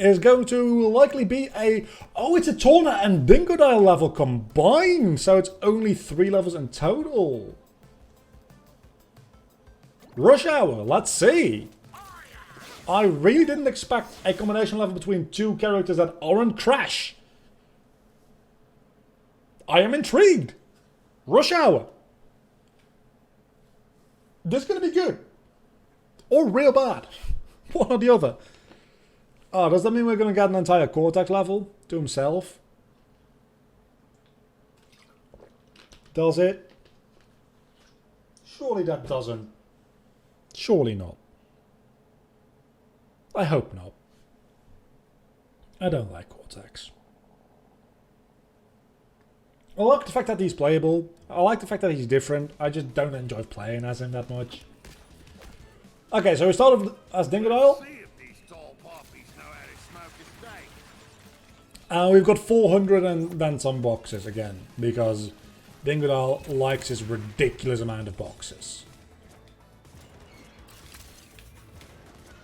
is going to likely be a... Oh, it's a Tawna and Dingodile level combined. So it's only 3 levels in total. Rush Hour, let's see. I really didn't expect a combination level between 2 characters that aren't Crash. I am intrigued. Rush Hour. This is going to be good. Or real bad. One or the other. Oh, does that mean we're going to get an entire Cortex level to himself? Does it? Surely that doesn't. Surely not. I hope not. I don't like Cortex. I like the fact that he's playable. I like the fact that he's different. I just don't enjoy playing as him that much. Okay, so we started as Dingodile. And we've got 400 and then some boxes again. Because Dingodile likes his ridiculous amount of boxes.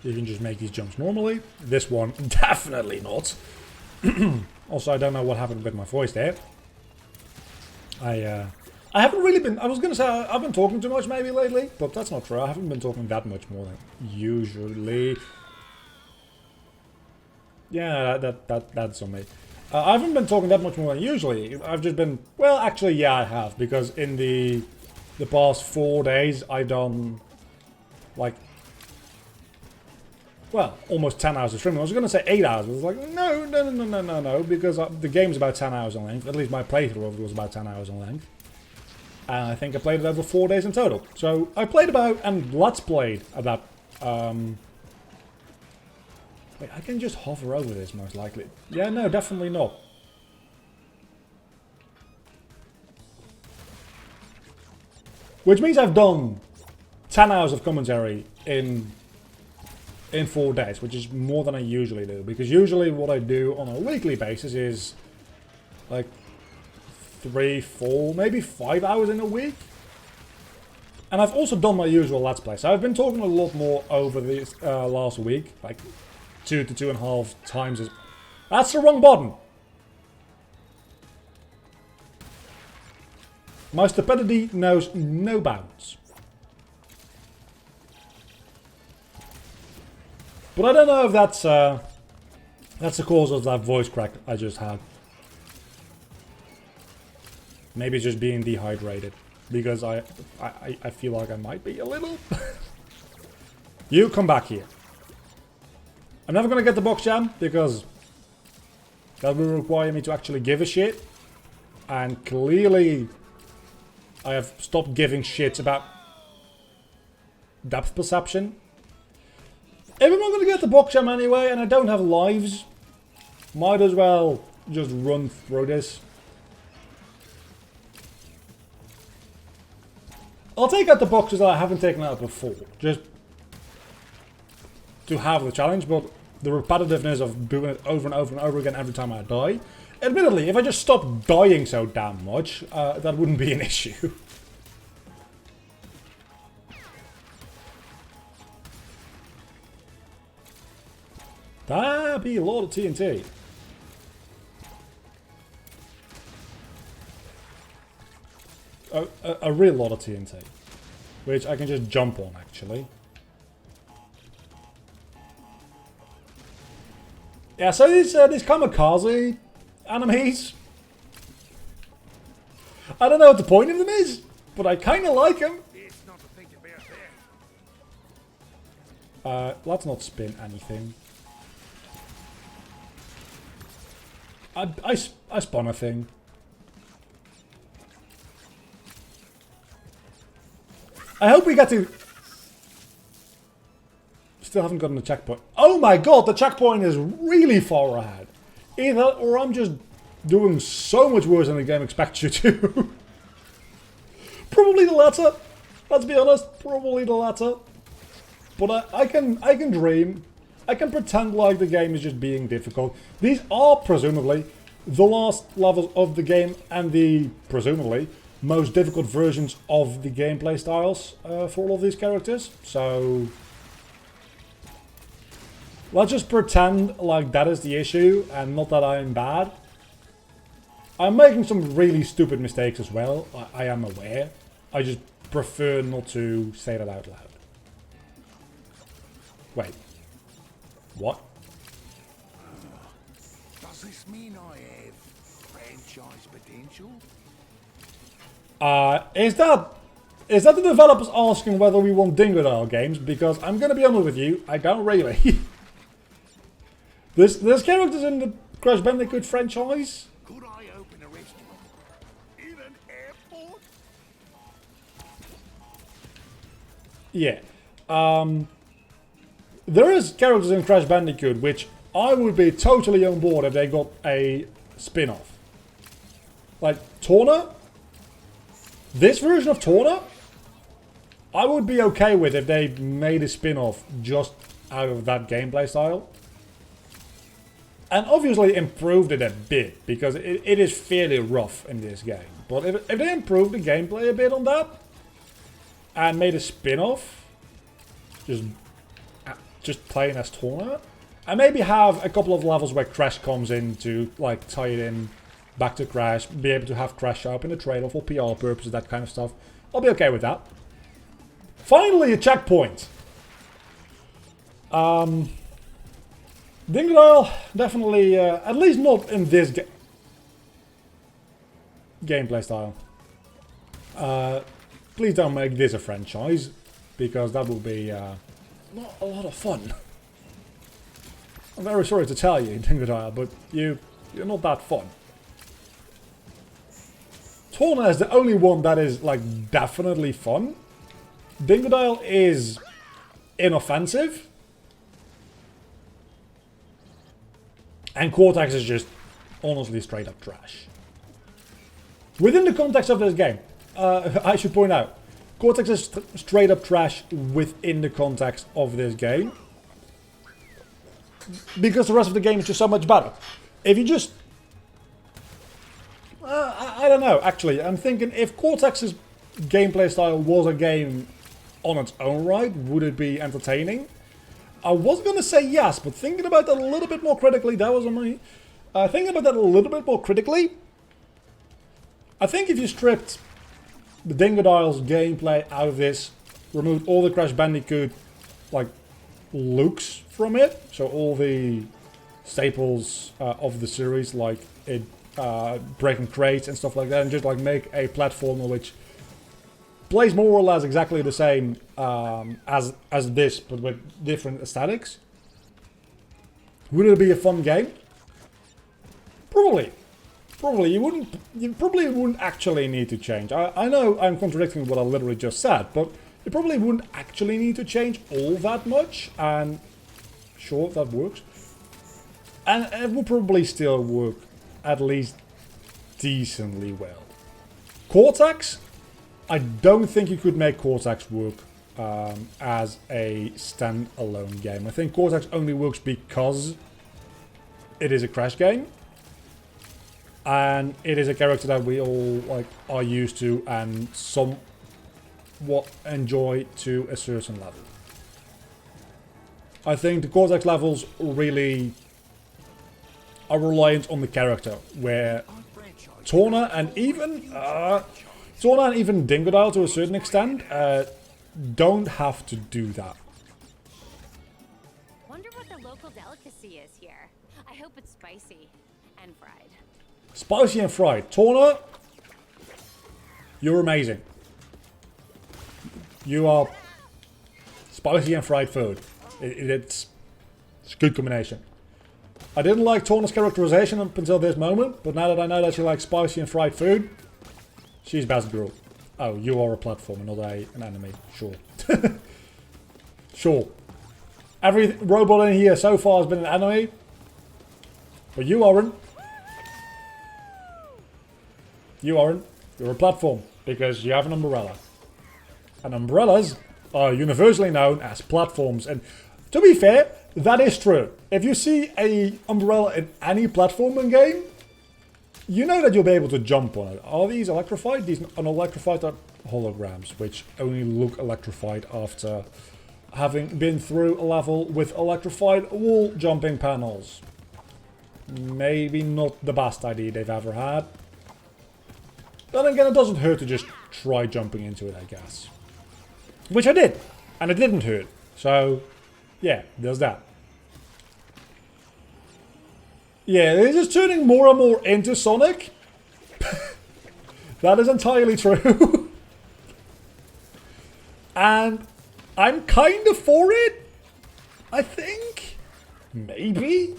You can just make these jumps normally. This one, definitely not. Also, I don't know what happened with my voice there. I haven't really been... I was going to say I've been talking too much maybe lately, but that's not true. I haven't been talking that much more than usually. Yeah, that's on me. I haven't been talking that much more than usually. I've just been... Well, actually, yeah, I have. Because in the past 4 days, I've done... Like... Well, almost 10 hours of streaming. I was going to say 8 hours, but I was like, no, because the game's about 10 hours in length. At least my playthrough of it was about 10 hours in length. And I think I played it over 4 days in total. So, I played about, and Let's played about, wait, I can just hover over this, most likely. Yeah, no, definitely not. Which means I've done 10 hours of commentary in 4 days, which is more than I usually do. Because usually what I do on a weekly basis is like 3, 4, maybe 5 hours in a week. And I've also done my usual Let's Play. So I've been talking a lot more over this last week. Like 2 to 2.5 times. That's the wrong button. My stupidity knows no bounds. But I don't know if that's the cause of that voice crack I just had. Maybe it's just being dehydrated. Because I feel like I might be a little. You come back here. I'm never going to get the box jam because that will require me to actually give a shit. And clearly I have stopped giving shits about depth perception. If I'm not going to get the box jam anyway, and I don't have lives, might as well just run through this. I'll take out the boxes that I haven't taken out before, just to have the challenge, but the repetitiveness of doing it over and over and over again every time I die. Admittedly, if I just stopped dying so damn much, that wouldn't be an issue. That'd be a lot of TNT. A real lot of TNT. Which I can just jump on, actually. Yeah, so these kamikaze enemies. I don't know what the point of them is, but I kind of like them. Let's not spin anything. I spun a thing. I hope we get to... Still haven't gotten the checkpoint. Oh my god, the checkpoint is really far ahead. Either, or I'm just doing so much worse than the game expects you to. Probably the latter. Let's be honest, probably the latter. But I can dream. I can pretend like the game is just being difficult. These are presumably the last levels of the game and the, presumably, most difficult versions of the gameplay styles for all of these characters. So Let's just pretend like that is the issue and not that I'm bad. I'm making some really stupid mistakes as well. I am aware. I just prefer not to say that out loud. Wait. What? Does this mean I have franchise potential? Is that the developers asking whether we want Dingodile games? Because I'm gonna be honest with you, I don't really. There's characters in the Crash Bandicoot franchise. Could I open a restaurant in an airport? Yeah. There is characters in Crash Bandicoot which I would be totally on board if they got a spin-off. Like Torna. This version of Torna, I would be okay with if they made a spin-off just out of that gameplay style. And obviously improved it a bit, because it is fairly rough in this game. But if they improved the gameplay a bit on that, and made a spin-off, just playing as Torna, and maybe have a couple of levels where Crash comes in to like tie it in back to Crash, be able to have Crash show up in the trailer for PR purposes, that kind of stuff. I'll be okay with that. Finally, a checkpoint. Dingodile, definitely, at least not in this gameplay style. Please don't make this a franchise, because that will be not a lot of fun. I'm very sorry to tell you, Dingodile, but you're not that fun. Torna is the only one that is like definitely fun. Dingodile is inoffensive. And Cortex is just honestly straight up trash. Within the context of this game, I should point out, Cortex is straight up trash within the context of this game. Because the rest of the game is just so much better. If you just... I don't know, actually. I'm thinking if Cortex's gameplay style was a game on its own right, would it be entertaining? I was going to say yes, but thinking about that a little bit more critically, that was on me. Thinking about that a little bit more critically, I think if you stripped the Dingodile's gameplay out of this, removed all the Crash Bandicoot like looks from it, so all the staples of the series, like it breaking crates and stuff like that, and just like make a platformer which plays more or less exactly the same as this, but with different aesthetics. Would it be a fun game? Probably. Probably. You probably wouldn't actually need to change. I know I'm contradicting what I literally just said, but you probably wouldn't actually need to change all that much, and sure, that works. And it will probably still work at least decently well. Cortex? I don't think you could make Cortex work as a standalone game. I think Cortex only works because it is a Crash game. And it is a character that we all like are used to and somewhat enjoy to a certain level. I think the Cortex levels really are reliant on the character, where Torna and even Dingodile to a certain extent don't have to do that. Wonder what the local delicacy is here. I hope it's spicy and fried. Spicy and fried. Torna, you're amazing. You are spicy and fried food. It's a good combination. I didn't like Torna's characterization up until this moment, but now that I know that she likes spicy and fried food, she's best girl. Oh, you are a platformer, not an enemy. Sure. Sure. Every robot in here so far has been an enemy, but you aren't. You aren't. You're a platform, because you have an umbrella. And umbrellas are universally known as platforms. And to be fair, that is true. If you see an umbrella in any platforming game, you know that you'll be able to jump on it. Are these electrified? These are not electrified, are holograms, which only look electrified after having been through a level with electrified wall jumping panels. Maybe not the best idea they've ever had. Then again, it doesn't hurt to just try jumping into it, I guess. Which I did, and it didn't hurt. So, yeah, there's that. Yeah, this is turning more and more into Sonic. That is entirely true. And I'm kind of for it, I think. Maybe.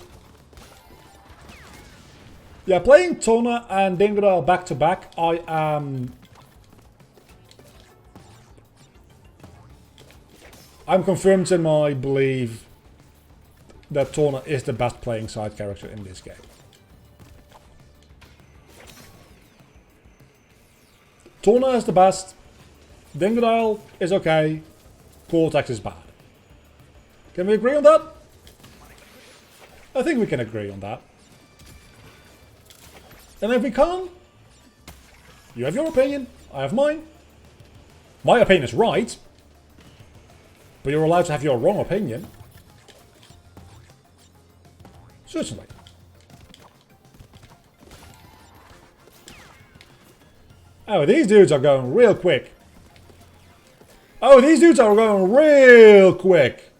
Yeah, playing Tona and Dingodile back to back, I am... I'm confirmed in my belief that Tona is the best playing side character in this game. Tona is the best. Dingodile is okay. Cortex is bad. Can we agree on that? I think we can agree on that. And if we can't, you have your opinion, I have mine. My opinion is right, but you're allowed to have your wrong opinion. Certainly. Oh, these dudes are going real quick. Oh, these dudes are going real quick.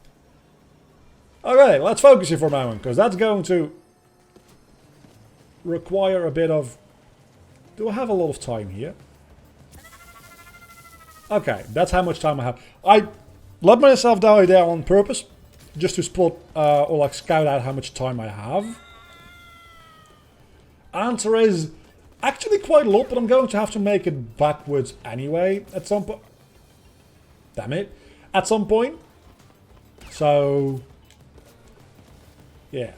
Okay, let's focus here for a moment, because that's going to require a bit of... Do I have a lot of time here? Okay, that's how much time I have. I let myself die there on purpose, just to spot or like scout out how much time I have. Answer is actually quite a lot, but I'm going to have to make it backwards anyway at some point. Damn it. At some point. So, yeah.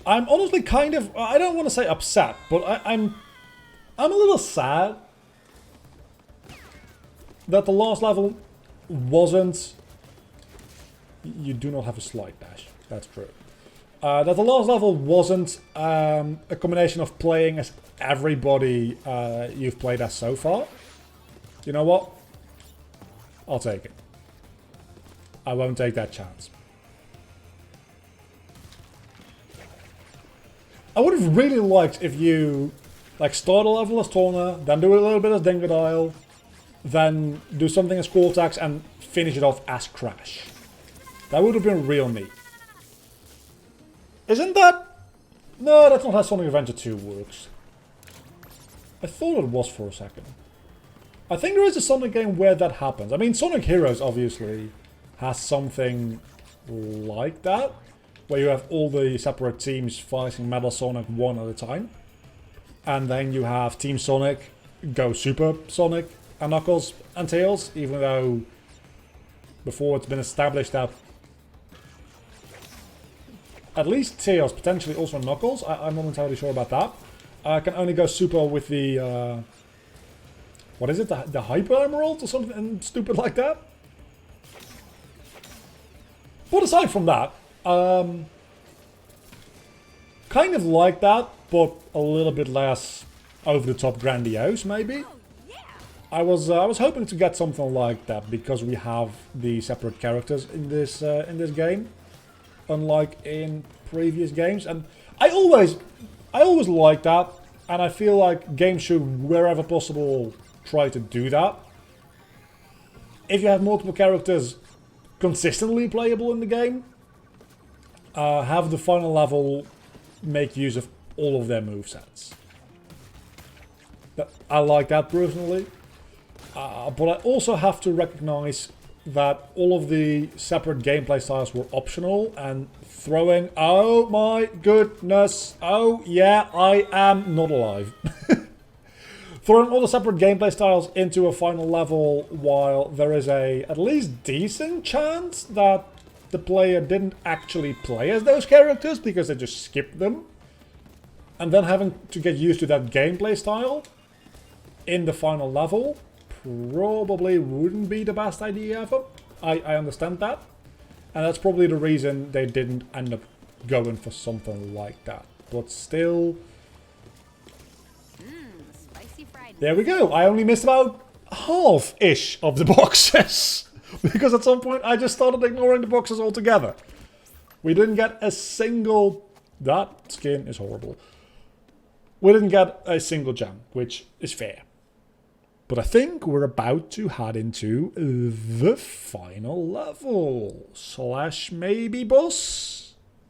I'm honestly kind of, I don't want to say upset, but I'm a little sad that the last level wasn't... You do not have a slide dash. That's true. That the last level wasn't a combination of playing as everybody you've played as so far. You know what? I'll take it. I won't take that chance. I would have really liked if you like start a level as Tona, then do a little bit as Dingodile, then do something as Cortex and finish it off as Crash. That would have been real neat. Isn't that? No, that's not how Sonic Adventure 2 works. I thought it was for a second. I think there is a Sonic game where that happens. I mean, Sonic Heroes obviously has something like that, where you have all the separate teams fighting Metal Sonic one at a time. And then you have Team Sonic go Super Sonic and Knuckles and Tails, even though before it's been established that at least Tails, potentially also Knuckles, I'm not entirely sure about that, can only go Super with the, what is it, the Hyper Emerald or something stupid like that? But aside from that, kind of like that, but a little bit less over-the-top grandiose, maybe. I was hoping to get something like that because we have the separate characters in this game, unlike in previous games, and I always like that, and I feel like games should, wherever possible, try to do that. If you have multiple characters consistently playable in the game, have the final level make use of all of their movesets. I like that personally. But I also have to recognize that all of the separate gameplay styles were optional, and throwing... Oh my goodness. Oh yeah, I am not alive. Throwing all the separate gameplay styles into a final level while there is a at least decent chance that the player didn't actually play as those characters because they just skipped them, and then having to get used to that gameplay style in the final level probably wouldn't be the best idea ever. I understand that, and that's probably the reason they didn't end up going for something like that. But still, Spicy fried. there we go. I only missed about half-ish of the boxes. Because at some point I just started ignoring the boxes altogether. We didn't get a single... That skin is horrible. We didn't get a single gem, which is fair. But I think we're about to head into the final level. Slash maybe boss?